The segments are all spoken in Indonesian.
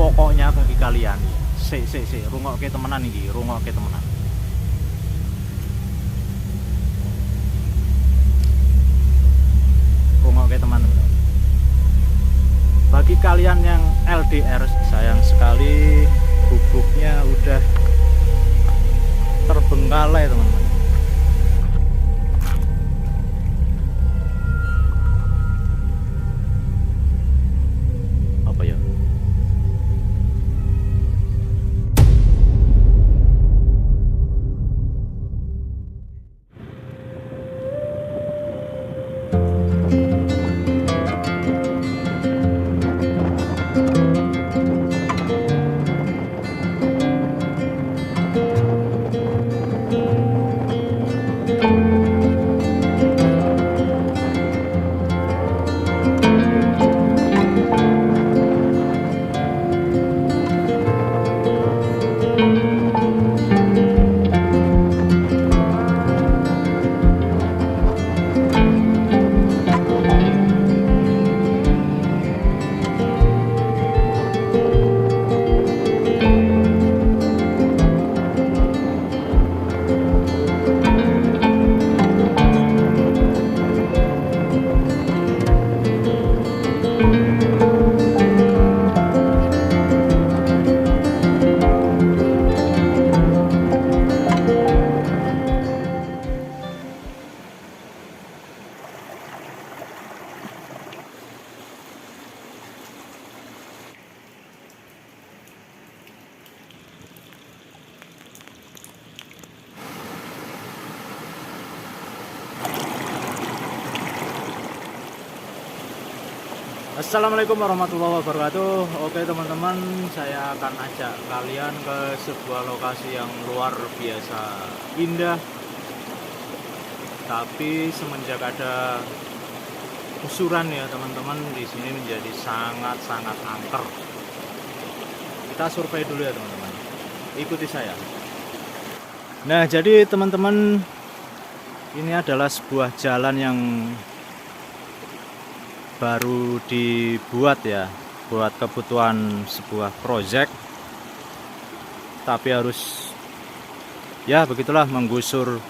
pokoknya bagi kalian, rungokke temenan iki, rungokke temenan. Rungokke teman-teman. Bagi kalian yang LDR, sayang sekali gubuknya udah terbengkalai teman-teman. Apa ya? Assalamualaikum warahmatullahi wabarakatuh. Oke teman-teman, saya akan ajak kalian ke sebuah lokasi yang luar biasa indah. Tapi semenjak ada gusuran ya teman-teman, di sini menjadi sangat-sangat angker. Kita survei dulu ya teman-teman. Ikuti saya. Nah, jadi teman-teman, ini adalah sebuah jalan yang baru dibuat ya, buat kebutuhan sebuah proyek. Tapi harus ya begitulah, menggusur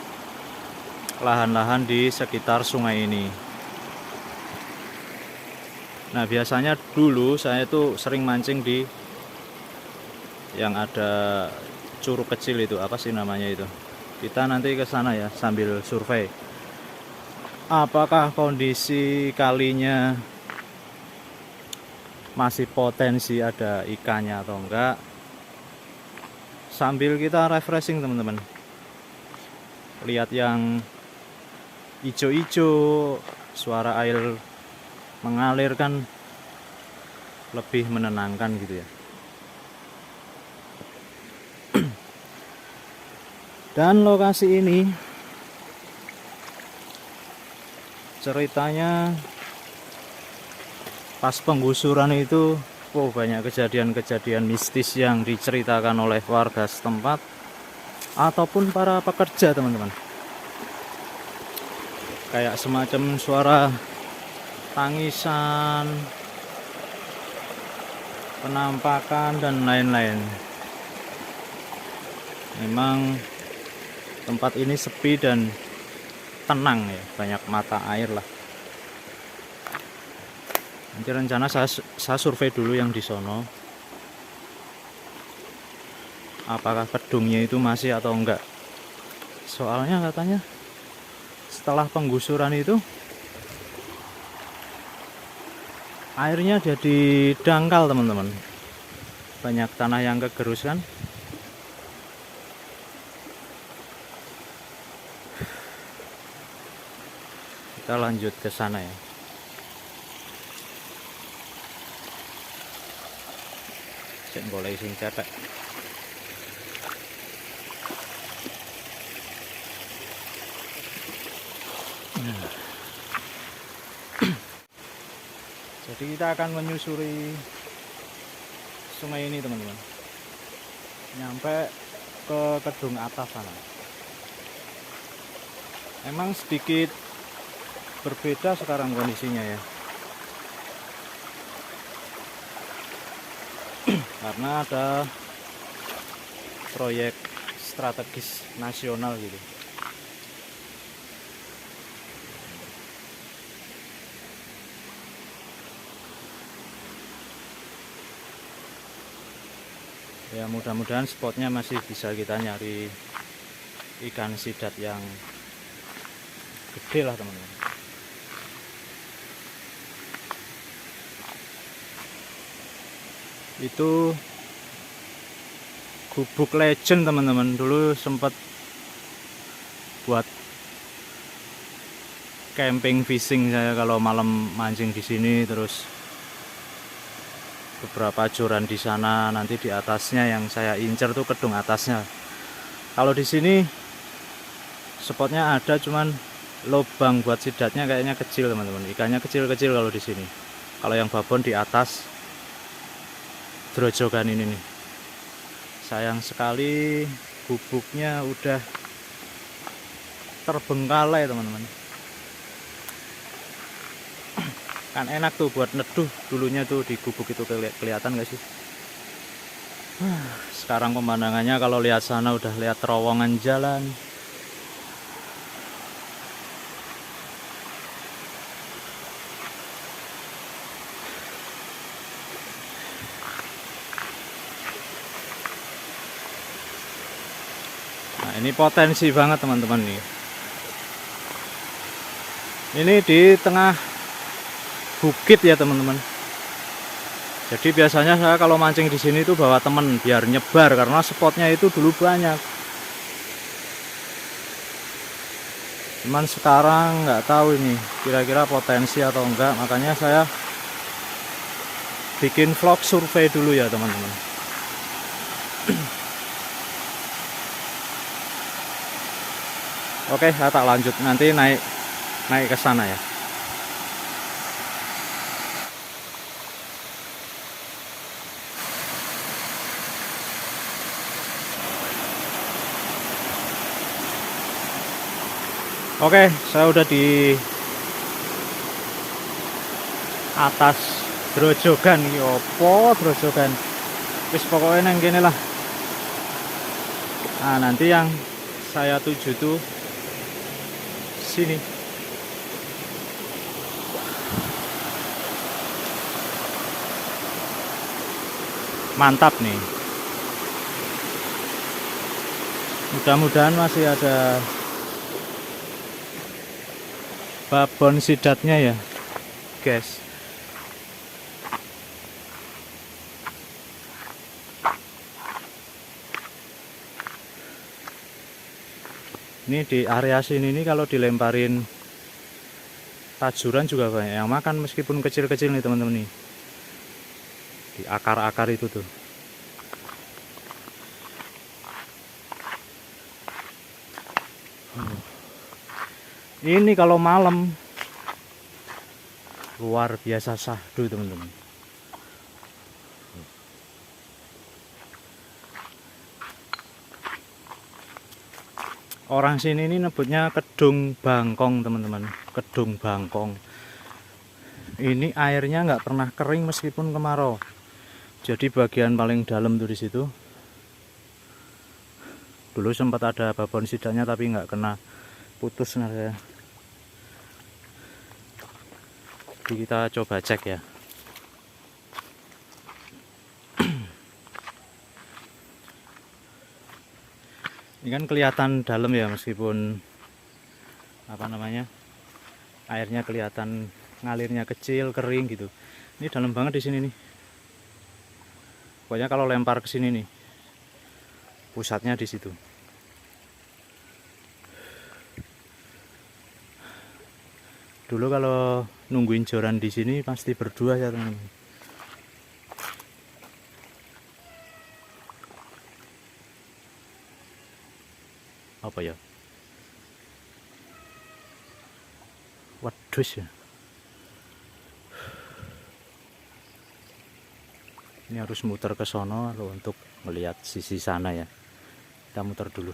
lahan-lahan di sekitar sungai ini. Nah, biasanya dulu saya tuh sering mancing di yang ada curug kecil itu, apa sih namanya itu. Kita nanti ke sana ya sambil survei. Apakah kondisi kalinya masih potensi ada ikannya atau enggak, sambil kita refreshing teman-teman. Lihat yang hijau-hijau, suara air mengalir kan lebih menenangkan gitu ya. Dan lokasi ini ceritanya pas penggusuran itu banyak kejadian-kejadian mistis yang diceritakan oleh warga setempat ataupun para pekerja teman-teman. Kayak semacam suara tangisan, penampakan dan lain-lain. Memang tempat ini sepi dan tenang ya, banyak mata air lah. Nanti rencana saya survei dulu yang di sono, apakah kedungnya itu masih atau enggak. Soalnya katanya setelah penggusuran itu airnya jadi dangkal teman-teman, banyak tanah yang kegerus kan. Kita lanjut ke sana ya. Cek boleh sing cepet. Jadi kita akan menyusuri sungai ini teman-teman, nyampe ke kedung atas sana. Emang sedikit berbeda sekarang kondisinya ya. karena ada proyek strategis nasional gitu. Ya mudah-mudahan spotnya masih bisa kita nyari ikan sidat yang gede lah teman-teman. Itu gubuk legend teman-teman, dulu sempat buat camping fishing saya kalau malam mancing di sini. Terus beberapa joran di sana, nanti di atasnya yang saya incer tuh kedung atasnya. Kalau di sini spotnya ada, cuman lubang buat sidatnya kayaknya kecil teman-teman. Ikannya kecil-kecil kalau di sini. Kalau yang babon di atas Drojogan ini nih. Sayang sekali gubuknya udah terbengkalai teman-teman. Kan enak tuh buat neduh dulunya tuh di gubuk itu, kelihatan gak sih? Sekarang pemandangannya kalau lihat sana udah lihat terowongan jalan. Nah ini potensi banget teman-teman nih. Ini di tengah bukit ya teman-teman. Jadi biasanya saya kalau mancing di sini tuh bawa temen biar nyebar, karena spotnya itu dulu banyak. Cuman sekarang nggak tahu ini kira-kira potensi atau enggak, makanya saya bikin vlog survei dulu ya teman-teman. Oke, saya tak lanjut, nanti naik ke sana ya. Oke, saya udah di atas Drojogan iki opo Drojogan. Wis pokoknya nang kene lah. Nah, nanti yang saya tuju tuh sini. Mantap nih. Mudah-mudahan masih ada babon sidatnya ya guys. Ini di area sini nih kalau dilemparin tajuran juga banyak yang makan, meskipun kecil-kecil nih teman-teman nih. Di akar-akar itu tuh. Ini kalau malam luar biasa syahdu teman-teman. Orang sini ini nyebutnya kedung bangkong teman-teman, kedung bangkong. Ini airnya nggak pernah kering meskipun kemarau. Jadi bagian paling dalam tuh di situ. Dulu sempat ada babon sidaknya tapi nggak kena putus ya. Jadi kita coba cek ya. Ini kan kelihatan dalam ya, meskipun apa namanya, airnya kelihatan ngalirnya kecil, kering gitu. Ini dalam banget di sini nih. Pokoknya kalau lempar ke sini nih, pusatnya di situ. Dulu kalau nungguin joran di sini pasti berdua ya teman-teman. Apa ya? Wedhus ya. Ini harus muter ke sono untuk melihat sisi sana ya. Kita muter dulu.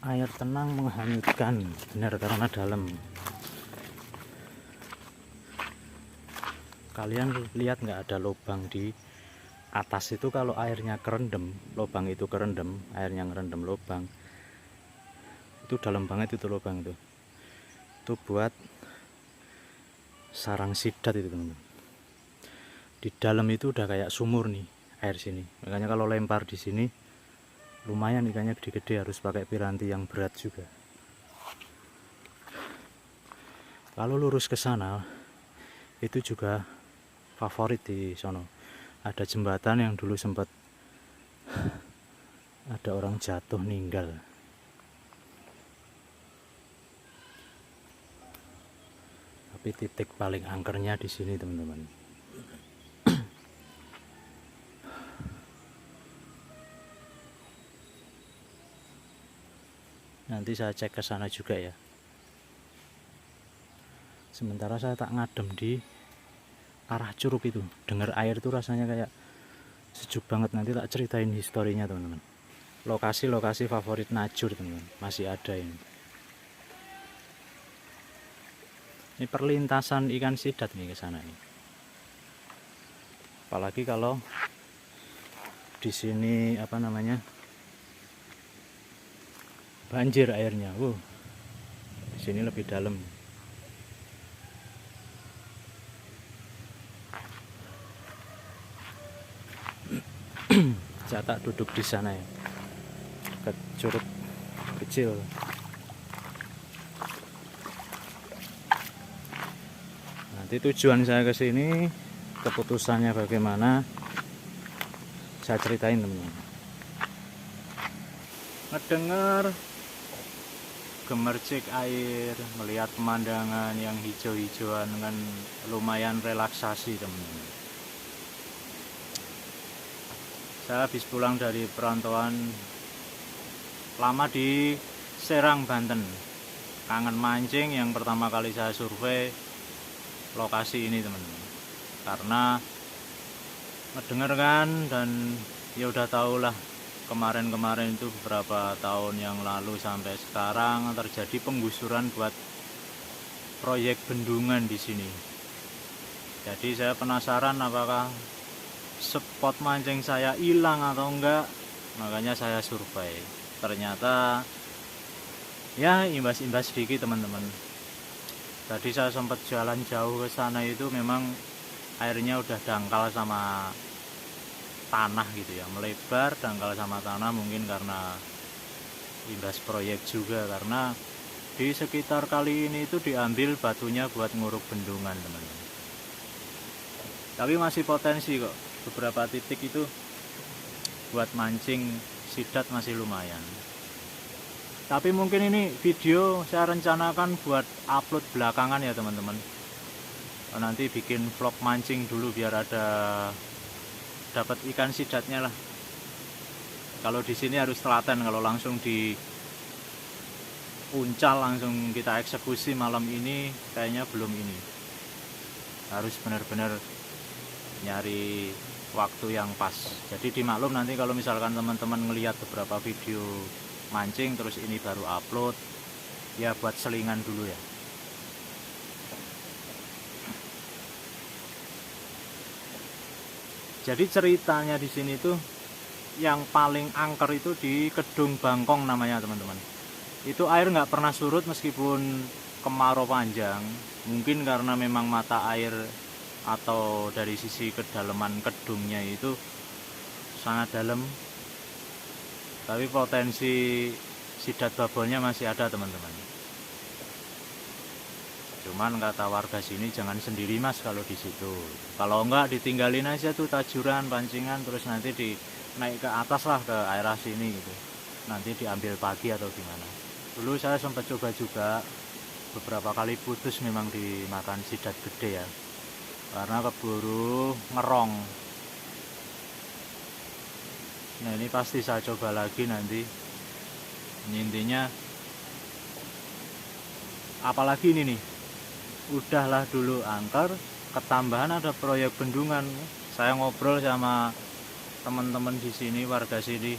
Air tenang menghanyutkan, benar, karena dalam. Kalian lihat nggak ada lubang di atas itu? Kalau airnya kerendam, lubang itu kerendam, airnya ngerendam lubang itu dalam banget itu lubang itu buat sarang sidat itu teman-teman. Di dalam itu udah kayak sumur nih air sini, makanya kalau lempar di sini lumayan ikannya gede-gede, harus pakai piranti yang berat juga. Kalau lurus ke sana itu juga favorit di sono, ada jembatan yang dulu sempat ada orang jatuh meninggal. Tapi titik paling angkernya di sini teman-teman. Nanti saya cek ke sana juga ya. Sementara saya tak ngadem di arah curug itu, dengar air itu rasanya kayak sejuk banget. Nanti tak ceritain historinya teman-teman. Lokasi-lokasi favorit Najur teman-teman masih ada ini. Ini perlintasan ikan sidat nih ke sana nih. Apalagi kalau di sini apa namanya? Banjir airnya. Di sini lebih dalam. Saya tak duduk di sana ya. Dekat curug kecil. Nanti tujuan saya ke sini, keputusannya bagaimana, saya ceritain teman-teman. Ngedengar gemercik air, melihat pemandangan yang hijau-hijauan kan lumayan relaksasi teman-teman. Saya habis pulang dari perantauan lama di Serang, Banten. Kangen mancing, yang pertama kali saya survei lokasi ini teman-teman, karena ngedenger kan, dan ya udah tau lah kemarin itu beberapa tahun yang lalu sampai sekarang terjadi penggusuran buat proyek bendungan di sini. Jadi saya penasaran apakah spot mancing saya hilang atau enggak, makanya saya survei. Ternyata ya imbas-imbas sedikit teman-teman. Tadi saya sempat jalan jauh ke sana, itu memang airnya udah dangkal sama tanah gitu ya, melebar dangkal sama tanah, mungkin karena imbas proyek juga, karena di sekitar kali ini itu diambil batunya buat nguruk bendungan teman-teman. Tapi masih potensi kok, beberapa titik itu buat mancing sidat masih lumayan. Tapi mungkin ini video saya rencanakan buat upload belakangan ya teman-teman. Nanti bikin vlog mancing dulu biar ada dapat ikan sidatnya lah. Kalau di sini harus telaten, kalau langsung di Uncal langsung kita eksekusi malam ini kayaknya belum ini. Harus benar-benar nyari waktu yang pas. Jadi dimaklum nanti kalau misalkan teman-teman ngelihat beberapa video mancing terus ini baru upload, ya buat selingan dulu ya. Jadi ceritanya di sini tuh yang paling angker itu di Kedung Bangkong namanya teman-teman. Itu air nggak pernah surut meskipun kemarau panjang. Mungkin karena memang mata air atau dari sisi kedalaman kedungnya itu sangat dalam. Tapi potensi sidat babolnya masih ada teman-teman. Cuman kata warga sini jangan sendiri mas kalau di situ. Kalau enggak ditinggalin aja tuh tajuran pancingan, terus nanti naik ke atas lah ke area sini gitu. Nanti diambil pagi atau gimana. Dulu saya sempat coba juga, beberapa kali putus memang dimakan sidat gede ya. Karena keburu ngerong. Nah ini pasti saya coba lagi nanti. Intinya apalagi ini nih, udahlah dulu angker, ketambahan ada proyek bendungan. Saya ngobrol sama teman-teman di sini, warga sini,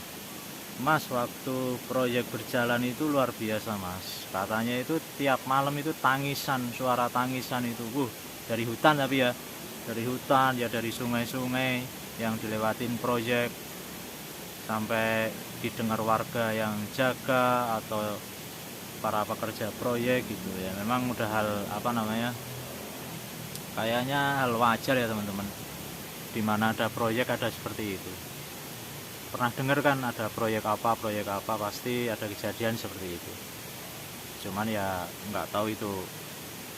mas waktu proyek berjalan itu luar biasa mas, katanya itu tiap malam itu tangisan, suara tangisan itu dari hutan tapi ya, dari hutan ya, dari sungai-sungai yang dilewatin proyek, sampai didengar warga yang jaga atau para pekerja proyek gitu ya. Memang udah hal kayaknya hal wajar ya teman-teman, dimana ada proyek ada seperti itu. Pernah dengar kan ada proyek apa pasti ada kejadian seperti itu. Cuman ya nggak tahu itu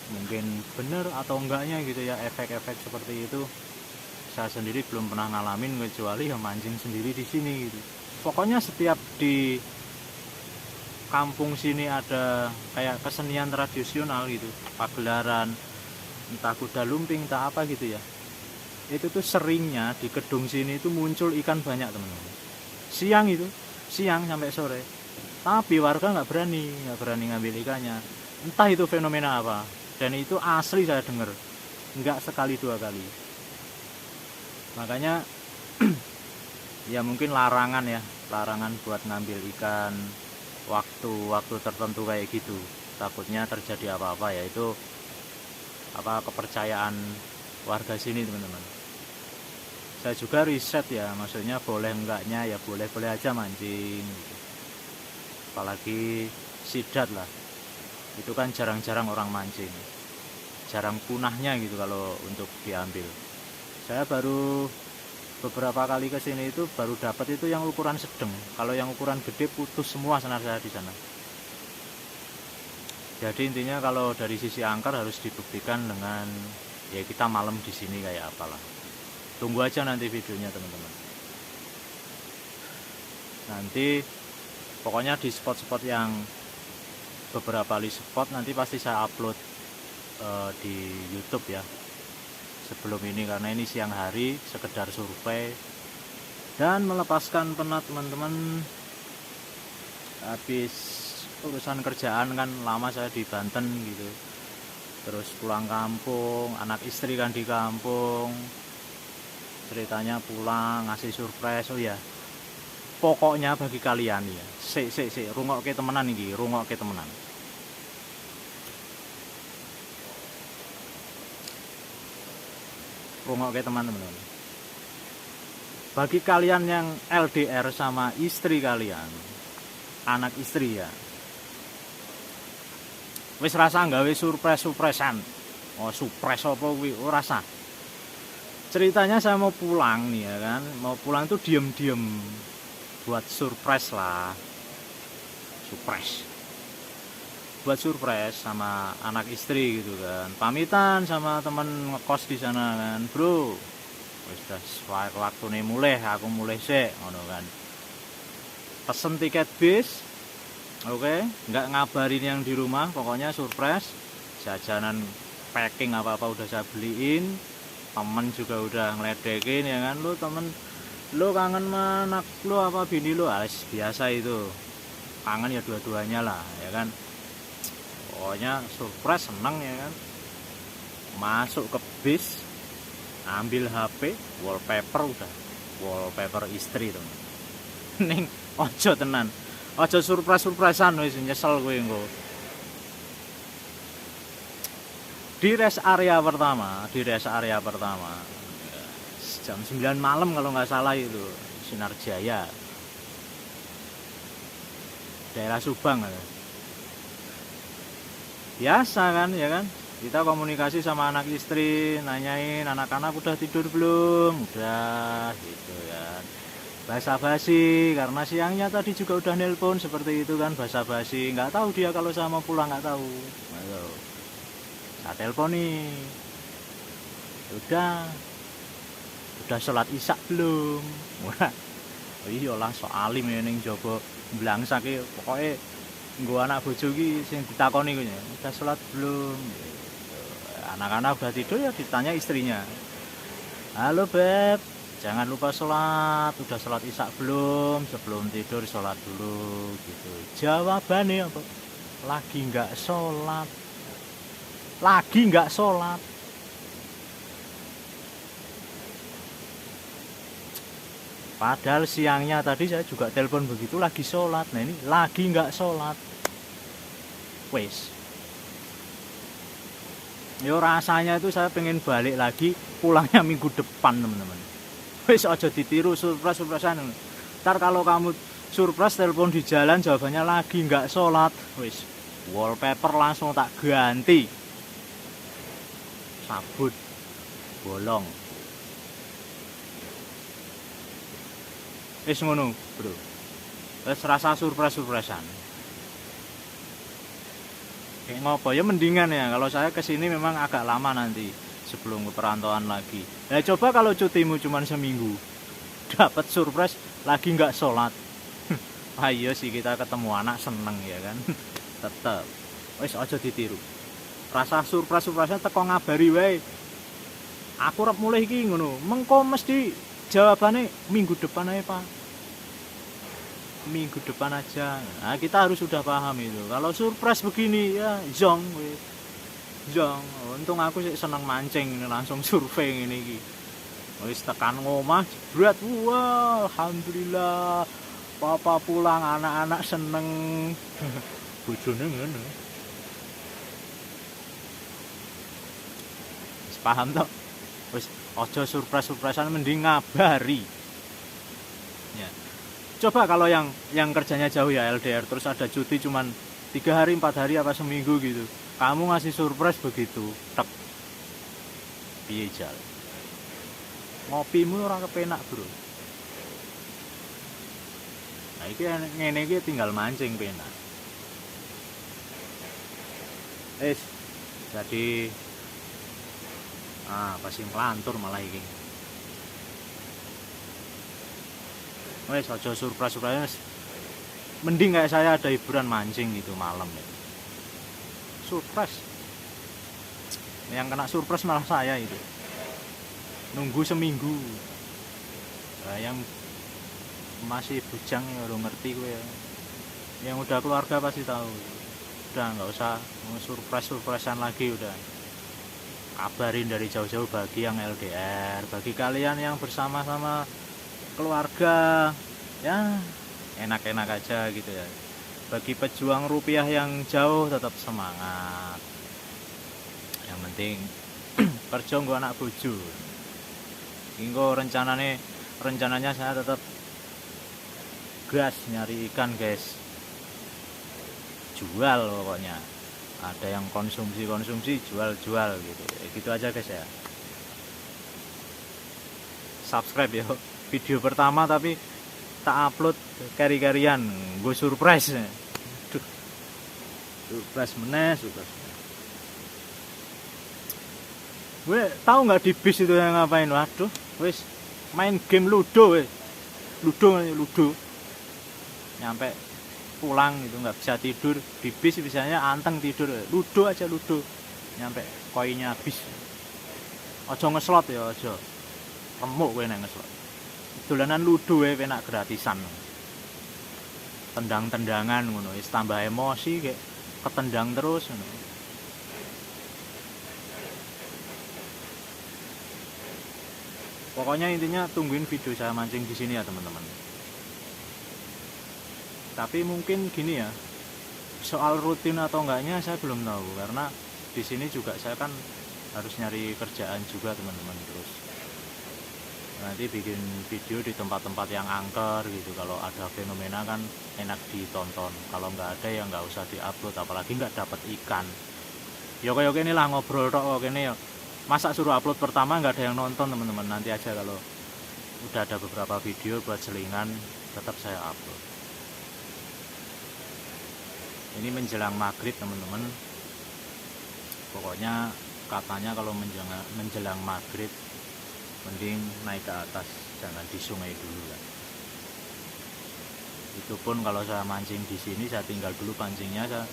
mungkin bener atau enggaknya gitu ya, efek-efek seperti itu saya sendiri belum pernah ngalamin, kecuali ya mancing sendiri di sini gitu. Pokoknya setiap di kampung sini ada kayak kesenian tradisional gitu, pagelaran, entah kuda lumping, entah apa gitu ya, itu tuh seringnya di kedung sini itu muncul ikan banyak teman-teman. Siang sampai sore, tapi warga nggak berani ngambil ikannya, entah itu fenomena apa. Dan itu asli saya dengar, nggak sekali dua kali. Makanya ya mungkin larangan buat ngambil ikan waktu tertentu kayak gitu, takutnya terjadi apa-apa ya. Itu kepercayaan warga sini teman-teman. Saya juga riset ya, maksudnya boleh enggaknya ya, boleh aja mancing gitu. Apalagi sidat lah, itu kan jarang-jarang orang mancing, jarang punahnya gitu kalau untuk diambil. Saya baru beberapa kali kesini itu baru dapat itu yang ukuran sedang. Kalau yang ukuran gede putus semua senar saya di sana. Jadi intinya kalau dari sisi angker harus dibuktikan dengan ya kita malam di sini kayak apalah. Tunggu aja nanti videonya teman-teman. Nanti pokoknya di spot-spot yang beberapa kali spot nanti pasti saya upload di YouTube ya sebelum ini, karena ini siang hari sekedar survei dan melepaskan penat teman-teman. Habis urusan kerjaan kan lama saya di Banten gitu, terus pulang kampung, anak istri kan di kampung, ceritanya pulang ngasih surprise. Oh ya, pokoknya bagi kalian ya, rungokke temenan iki, rungokke temenan. Rungokke teman-teman. Bagi kalian yang LDR sama istri kalian, anak istri ya, wis rasa nggawe surprise-surprisean. Oh, surprise apa kuwi? Oh, rasa. Ceritanya saya mau pulang nih ya kan, mau pulang tuh diem-diem buat surprise lah. Buat surprise sama anak istri gitu kan. Pamitan sama temen ngekos di sana kan, bro. Wis waktune mulai, aku mulai sik ngono kan. Pesen tiket bis. Oke, nggak ngabarin yang di rumah, pokoknya surprise. Jajanan packing apa-apa udah saya beliin. Temen juga udah ngeledekin ya kan, lu temen lu kangen sama anak lu apa bini lu, biasa itu. Kangen ya dua-duanya lah ya kan. Pokoknya surprise, seneng ya kan. Masuk ke bis, ambil HP, wallpaper istri teman. Ning ojo tenan, ojo surprisean wis, nyesel kowe engko. Di rest area pertama jam 9 malam kalau nggak salah itu, Sinar Jaya, daerah Subang ya. Biasa kan ya kan, kita komunikasi sama anak istri, nanyain anak-anak udah tidur belum, udah gitu kan. Basa-basi, karena siangnya tadi juga udah nelpon seperti itu kan, basa-basi. Nggak tahu dia kalau saya mau pulang, nggak tahu. Saya telepon nih, udah sholat isya belum? Wah, iyalah soalim ya ning jaba blangsake, pokoke nggo anak bojo ki sing ditakoni kuwi, udah sholat belum? Anak-anak udah tidur ya ditanya istrinya, halo beb, jangan lupa sholat, udah sholat isya belum? Sebelum tidur sholat dulu gitu. Jawabannya apa? Lagi nggak sholat. Padahal siangnya tadi saya juga telepon begitu, lagi sholat. Nah ini lagi nggak sholat. Wes, Yo rasanya itu saya pengen balik lagi, pulangnya minggu depan teman-teman. Wis aja ditiru surprise-surprisean. Ntar kalau kamu surprise telepon di jalan jawabannya lagi nggak sholat, wis wallpaper langsung tak ganti. Sabut bolong. Wis ngono, Bro. Wis rasa surprise-surprisean. Kayak ngopo ya mendingan ya kalau saya kesini memang agak lama nanti sebelum ke perantauan lagi. Ya coba kalau cutimu cuma seminggu dapat surprise lagi nggak sholat. Ayo sih kita ketemu anak seneng ya kan. Tetep wis aja ditiru. Rasa surprise-surprise teko ngabari wae. Aku rep mulai iki ngono. Mengko mesti jawabane minggu depan aja Pak. Minggu depan aja. Nah, kita harus sudah paham itu. Kalau surprise begini ya zong wis. Zong. Untung aku sih seneng mancing langsung survei ngene iki. Wis tekan ngomah jebret. Wah, alhamdulillah. Papa pulang anak-anak seneng. Bojone ngono. Wis paham tok. Wis aja surprise-surprisean mending ngabari. Ya. Coba kalau yang kerjanya jauh ya LDR terus ada cuti cuman 3 hari 4 hari apa seminggu gitu. Kamu ngasih surprise begitu, tek. Piye jal? Ngopimu ora kepenak, Bro. Nah, iki ngene iki tinggal mancing penak. Jadi pasti ngelantur malah iki. Wes aja surprise. Mending kayak saya ada hiburan mancing gitu malam ya. Surprise. Yang kena surprise malah saya itu. Nunggu seminggu. Nah, yang masih bujang ya udah ngerti gue ya. Yang udah keluarga pasti tahu. Udah nggak usah surprisean lagi udah. Kabarin dari jauh-jauh bagi yang LDR, bagi kalian yang bersama-sama keluarga ya enak-enak aja gitu ya. Bagi pejuang rupiah yang jauh tetap semangat. Yang penting kerja nggo anak bojo. Inggo rencananya saya tetap gas nyari ikan guys. Jual pokoknya. Ada yang konsumsi jual gitu. Gitu aja guys ya. Subscribe ya. Video pertama tapi tak upload kari-karian gue surprise. Duh. Surprise meneh. Gue tahu nggak di bis itu yang ngapain? Waduh, wes main game Ludo wes. Ludo. Nyampe pulang gitu nggak bisa tidur di bis biasanya anteng tidur. Ludo. Nyampe koinnya habis. Ojo ngeslot ya ojo. Remuk gue nek ngeslot. Dolanan ludo enak gratisan. Tendang-tendangan ngono wis tambah emosi kayak ketendang terus ngono. Pokoknya intinya tungguin video saya mancing di sini ya teman-teman. Tapi mungkin gini ya. Soal rutin atau enggaknya saya belum tahu karena di sini juga saya kan harus nyari kerjaan juga teman-teman terus. Nanti bikin video di tempat-tempat yang angker gitu. Kalau ada fenomena kan enak ditonton. Kalau nggak ada ya nggak usah diupload. Apalagi nggak dapat ikan. Ya kayak gini lah ngobrol tok kok ya. Masa suruh upload pertama nggak ada yang nonton teman-teman. Nanti aja kalau udah ada beberapa video buat selingan tetap saya upload. Ini menjelang maghrib teman-teman. Pokoknya katanya kalau menjelang maghrib mending naik ke atas, jangan di sungai dulu ya. Itu pun kalau saya mancing di sini saya tinggal dulu pancingnya saya.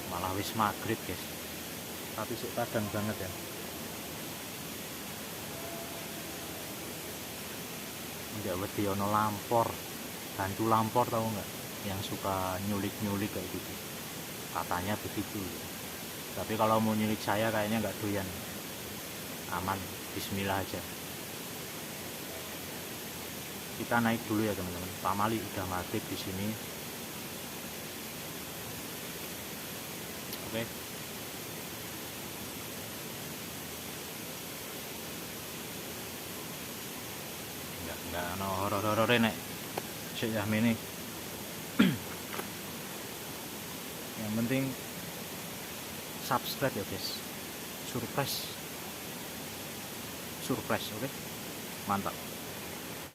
Malah wis maghrib guys. Tapi sik padang banget ya. Enggak wedi ono lampor. Hantu lampor tahu enggak? Yang suka nyulik kayak gitu katanya begitu. Tapi kalau mau nyulik saya kayaknya nggak doyan. Aman, bismillah aja. Kita naik dulu ya teman-teman. Pak Mali udah maghrib di sini. Oke. Enggak no horor-horor nek. Sik ya ini. Yang penting subscribe ya guys. Surprise, oke? Mantap.